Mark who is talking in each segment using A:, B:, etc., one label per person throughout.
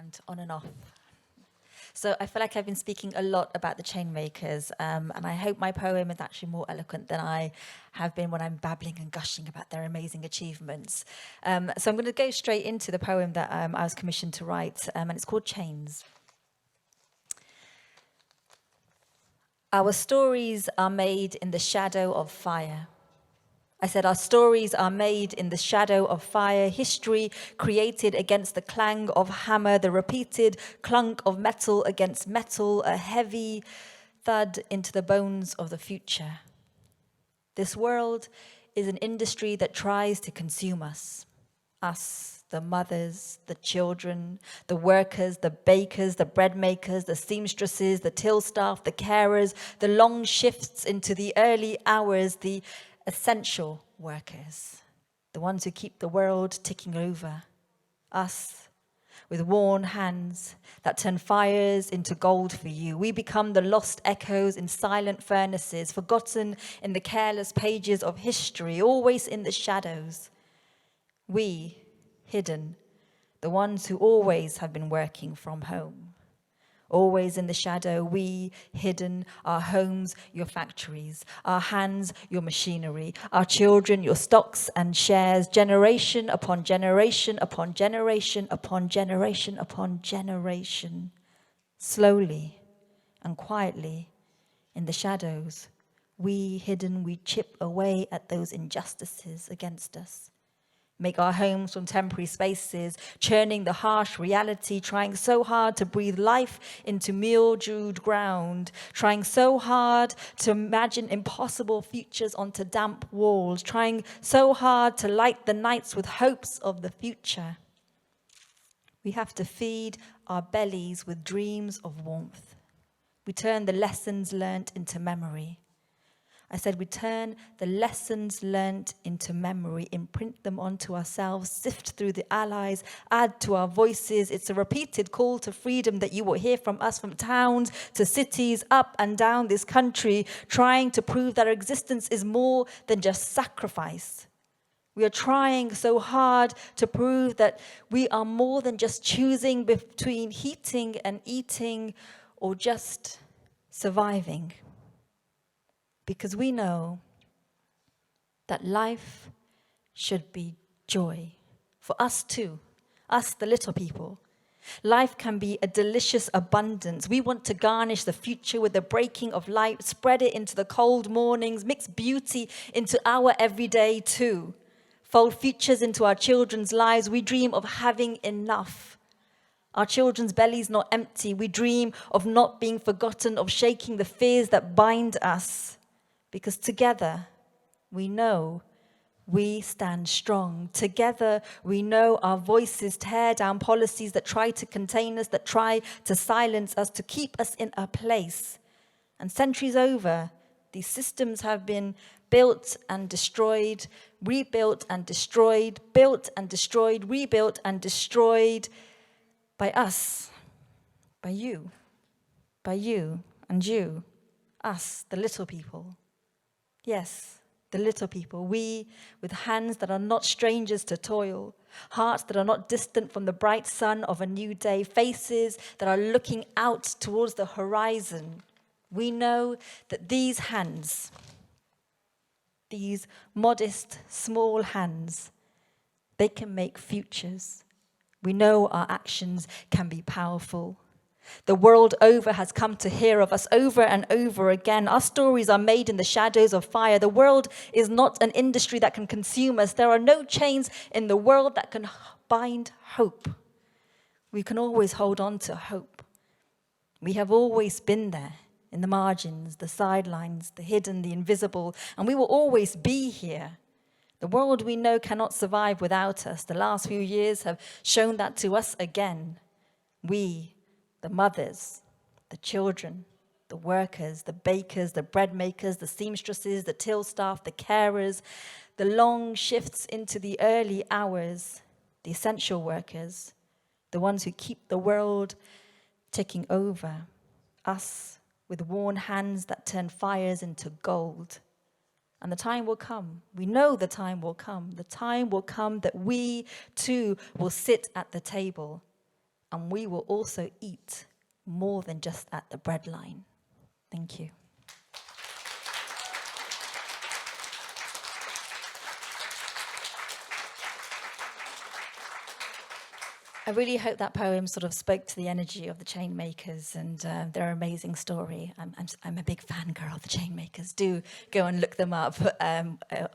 A: and on and off. So I feel like I've been speaking a lot about the chain makers, and I hope my poem is actually more eloquent than I have been when I'm babbling and gushing about their amazing achievements. So I'm going to go straight into the poem that I was commissioned to write, and it's called Chains. Our stories are made in the shadow of fire. I said our stories are made in the shadow of fire, history created against the clang of hammer, the repeated clunk of metal against metal, a heavy thud into the bones of the future. This world is an industry that tries to consume us, the mothers, the children, the workers, the bakers, the bread makers, the seamstresses, the till staff, the carers, the long shifts into the early hours, the essential workers, the ones who keep the world ticking over, us, with worn hands that turn fires into gold for you. We become the lost echoes in silent furnaces, forgotten in the careless pages of history, always in the shadows. We, hidden, the ones who always have been working from home. Always in the shadow, we, hidden, our homes, your factories, our hands, your machinery, our children, your stocks and shares, generation upon generation upon generation upon generation upon generation. Slowly and quietly, in the shadows, we, hidden, we chip away at those injustices against us. Make our homes from temporary spaces, churning the harsh reality, trying so hard to breathe life into mildewed ground, trying so hard to imagine impossible futures onto damp walls, trying so hard to light the nights with hopes of the future. We have to feed our bellies with dreams of warmth. We turn the lessons learnt into memory. I said we turn the lessons learnt into memory, imprint them onto ourselves, sift through the allies, add to our voices. It's a repeated call to freedom that you will hear from us, from towns to cities, up and down this country, trying to prove that our existence is more than just sacrifice. We are trying so hard to prove that we are more than just choosing between heating and eating or just surviving. Because we know that life should be joy for us too, us the little people. Life can be a delicious abundance. We want to garnish the future with the breaking of light, spread it into the cold mornings, mix beauty into our everyday too. Fold futures into our children's lives. We dream of having enough. Our children's bellies not empty. We dream of not being forgotten, of shaking the fears that bind us. Because together, we know we stand strong. Together, we know our voices tear down policies that try to contain us, that try to silence us, to keep us in a place. And centuries over, these systems have been built and destroyed, rebuilt and destroyed, built and destroyed, rebuilt and destroyed by us, by you and you, us, the little people. Yes, the little people, we with hands that are not strangers to toil, hearts that are not distant from the bright sun of a new day, faces that are looking out towards the horizon. We know that these hands, these modest, small hands, they can make futures. We know our actions can be powerful. The world over has come to hear of us over and over again. Our stories are made in the shadows of fire. The world is not an industry that can consume us. There are no chains in the world that can bind hope. We can always hold on to hope. We have always been there in the margins, the sidelines, the hidden, the invisible, and we will always be here. The world we know cannot survive without us. The last few years have shown that to us again. We, the mothers, the children, the workers, the bakers, the bread makers, the seamstresses, the till staff, the carers, the long shifts into the early hours, the essential workers, the ones who keep the world ticking over, us with worn hands that turn fires into gold. And the time will come. We know the time will come. The time will come that we too will sit at the table. and we will also eat more than just at the breadline. Thank you. I really hope that poem sort of spoke to the energy of the Chain Makers and their amazing story. I'm a big fangirl of the Chain Makers. Do go and look them up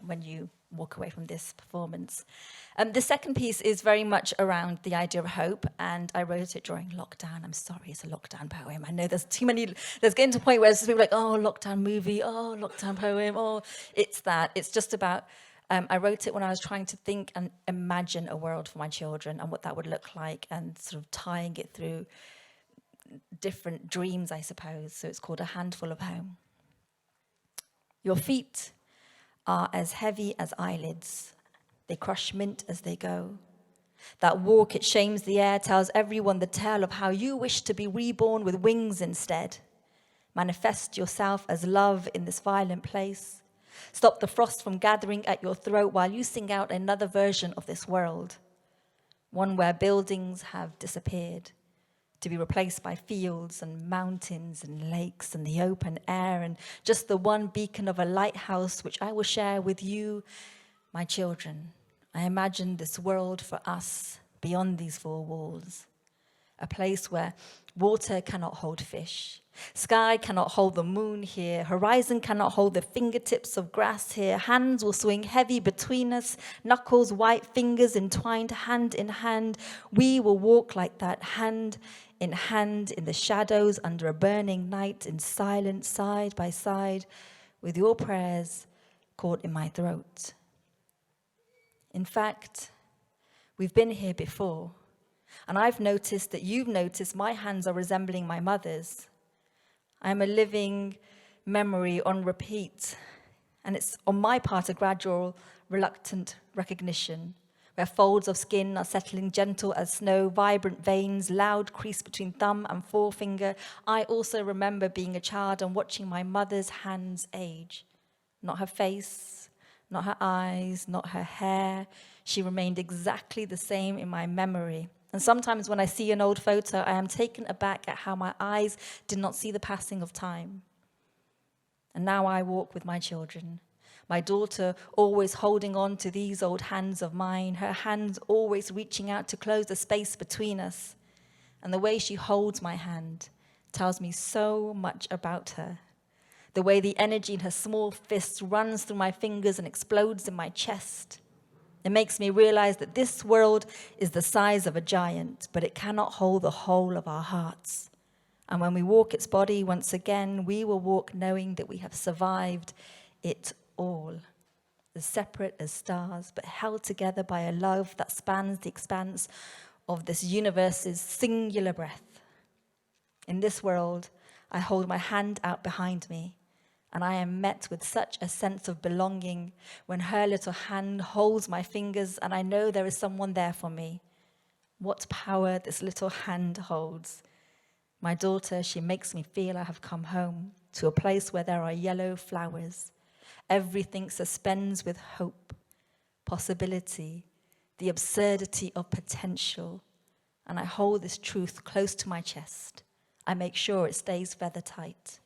A: when you walk away from this performance. The second piece is very much around the idea of hope, and I wrote it during lockdown. I'm sorry, it's a lockdown poem. I know there's too many, there's getting to a point where it's people like, oh, lockdown movie, oh, lockdown poem, oh, it's that. It's just about, I wrote it when I was trying to think and imagine a world for my children and what that would look like, and sort of tying it through different dreams, I suppose. So it's called A Handful of Home. Your feet are as heavy as eyelids. They crush mint as they go. That walk, it shames the air, tells everyone the tale of how you wish to be reborn with wings instead. Manifest yourself as love in this violent place. Stop the frost from gathering at your throat while you sing out another version of this world. One where buildings have disappeared, to be replaced by fields and mountains and lakes and the open air, and just the one beacon of a lighthouse which I will share with you, my children. I imagine this world for us beyond these four walls, a place where water cannot hold fish, sky cannot hold the moon here, horizon cannot hold the fingertips of grass here, hands will swing heavy between us, knuckles, white fingers entwined hand in hand. We will walk like that, hand in the shadows under a burning night, in silence, side by side, with your prayers caught in my throat. In fact, we've been here before, and I've noticed that you've noticed my hands are resembling my mother's. I'm a living memory on repeat, and it's on my part a gradual, reluctant recognition, where folds of skin are settling gentle as snow, vibrant veins, loud crease between thumb and forefinger. I also remember being a child and watching my mother's hands age. Not her face, not her eyes, not her hair. She remained exactly the same in my memory. And sometimes when I see an old photo, I am taken aback at how my eyes did not see the passing of time. And now I walk with my children. My daughter always holding on to these old hands of mine, her hands always reaching out to close the space between us. And the way she holds my hand tells me so much about her. The way the energy in her small fists runs through my fingers and explodes in my chest. It makes me realize that this world is the size of a giant, but it cannot hold the whole of our hearts. And when we walk its body once again, we will walk knowing that we have survived it all, as separate as stars, but held together by a love that spans the expanse of this universe's singular breath. In this world, I hold my hand out behind me, and I am met with such a sense of belonging when her little hand holds my fingers, and I know there is someone there for me. What power this little hand holds. My daughter, she makes me feel I have come home to a place where there are yellow flowers. Everything suspends with hope, possibility, the absurdity of potential. And I hold this truth close to my chest. I make sure it stays feather tight.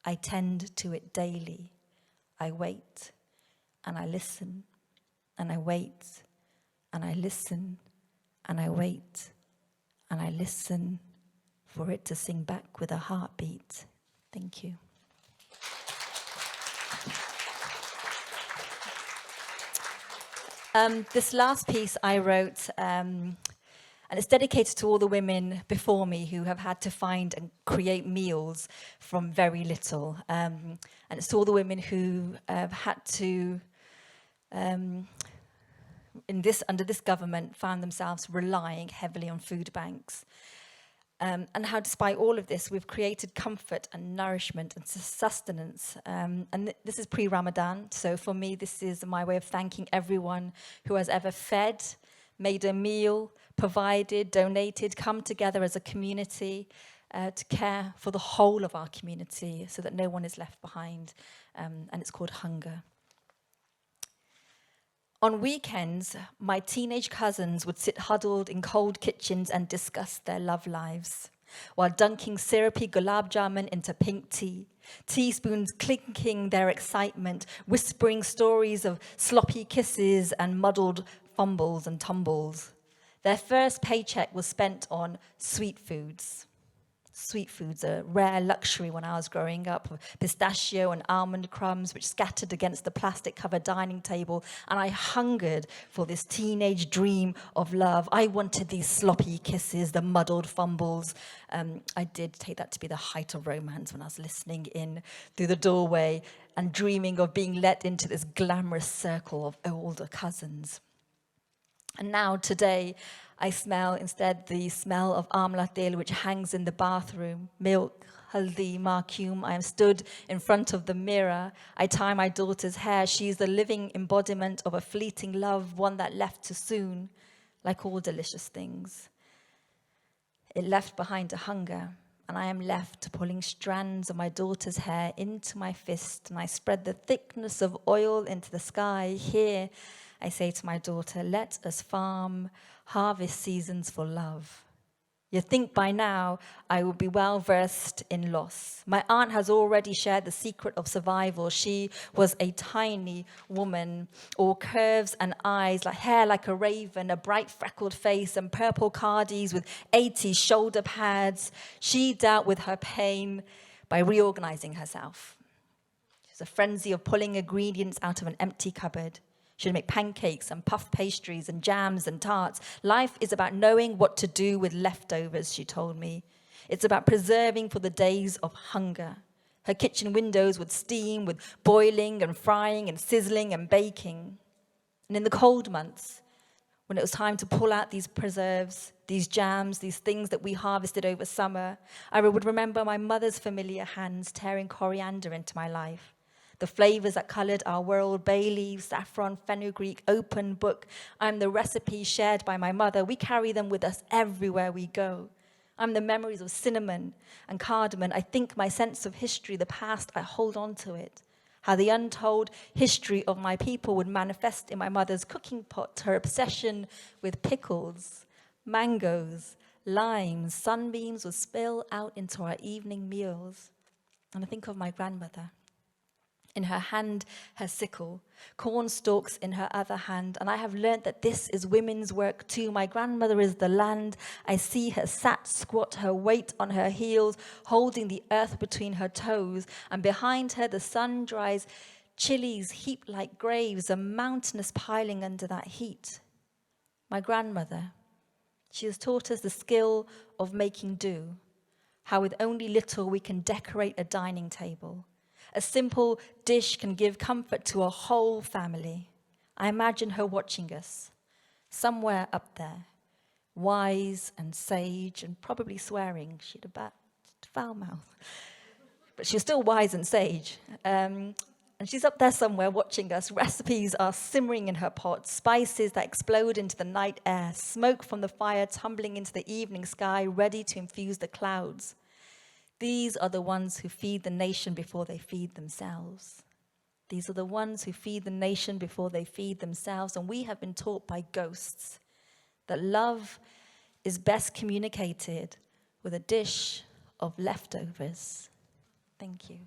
A: I tend to it daily. I wait, and I listen, and I wait, and I listen, and I wait, and I listen for it to sing back with a heartbeat. Thank you. This last piece I wrote, and it's dedicated to all the women before me who have had to find and create meals from very little. And it's to all the women who have had to, under this government, found themselves relying heavily on food banks. And how despite all of this, we've created comfort and nourishment and sustenance. This is pre-Ramadan, so for me, this is my way of thanking everyone who has ever fed, made a meal, provided, donated, come together as a community to care for the whole of our community so that no one is left behind, and it's called hunger. On weekends, my teenage cousins would sit huddled in cold kitchens and discuss their love lives, while dunking syrupy gulab jamun into pink tea, teaspoons clinking their excitement, whispering stories of sloppy kisses and muddled fumbles and tumbles. Their first paycheck was spent on sweet foods. Sweet foods, a rare luxury when I was growing up, pistachio and almond crumbs which scattered against the plastic-covered dining table, and I hungered for this teenage dream of love. I wanted these sloppy kisses, the muddled fumbles. I did take that to be the height of romance when I was listening in through the doorway and dreaming of being let into this glamorous circle of older cousins. And now, today, I smell instead the smell of amla tel, which hangs in the bathroom, milk, haldi, marcum. I am stood in front of the mirror. I tie my daughter's hair. She is the living embodiment of a fleeting love, one that left too soon, like all delicious things. It left behind a hunger, and I am left pulling strands of my daughter's hair into my fist, and I spread the thickness of oil into the sky. Here, I say to my daughter, let us farm harvest seasons for love. You think by now I will be well versed in loss. My aunt has already shared the secret of survival. She was a tiny woman, all curves and eyes, like hair like a raven, a bright freckled face and purple cardies with 80 shoulder pads. She dealt with her pain by reorganizing herself. She's a frenzy of pulling ingredients out of an empty cupboard. She'd make pancakes and puff pastries and jams and tarts. Life is about knowing what to do with leftovers, she told me. It's about preserving for the days of hunger. Her kitchen windows would steam with boiling and frying and sizzling and baking. And in the cold months, when it was time to pull out these preserves, these jams, these things that we harvested over summer, I would remember my mother's familiar hands tearing coriander into my life. The flavors that colored our world, bay leaves, saffron, fenugreek, open book. I'm the recipe shared by my mother. We carry them with us everywhere we go. I'm the memories of cinnamon and cardamom. I think my sense of history, the past, I hold on to it. How the untold history of my people would manifest in my mother's cooking pot, her obsession with pickles, mangoes, limes, sunbeams would spill out into our evening meals. And I think of my grandmother. In her hand, her sickle, corn stalks in her other hand. And I have learnt that this is women's work too. My grandmother is the land. I see her sat squat, her weight on her heels, holding the earth between her toes. And behind her, the sun dries chilies heaped like graves, a mountainous piling under that heat. My grandmother, she has taught us the skill of making do, how with only little we can decorate a dining table. A simple dish can give comfort to a whole family. I imagine her watching us, somewhere up there, wise and sage and probably swearing. She had a bad foul mouth, but she was still wise and sage. And she's up there somewhere watching us. Recipes are simmering in her pot, spices that explode into the night air, smoke from the fire tumbling into the evening sky, ready to infuse the clouds. These are the ones who feed the nation before they feed themselves. These are the ones who feed the nation before they feed themselves. And we have been taught by ghosts that love is best communicated with a dish of leftovers. Thank you.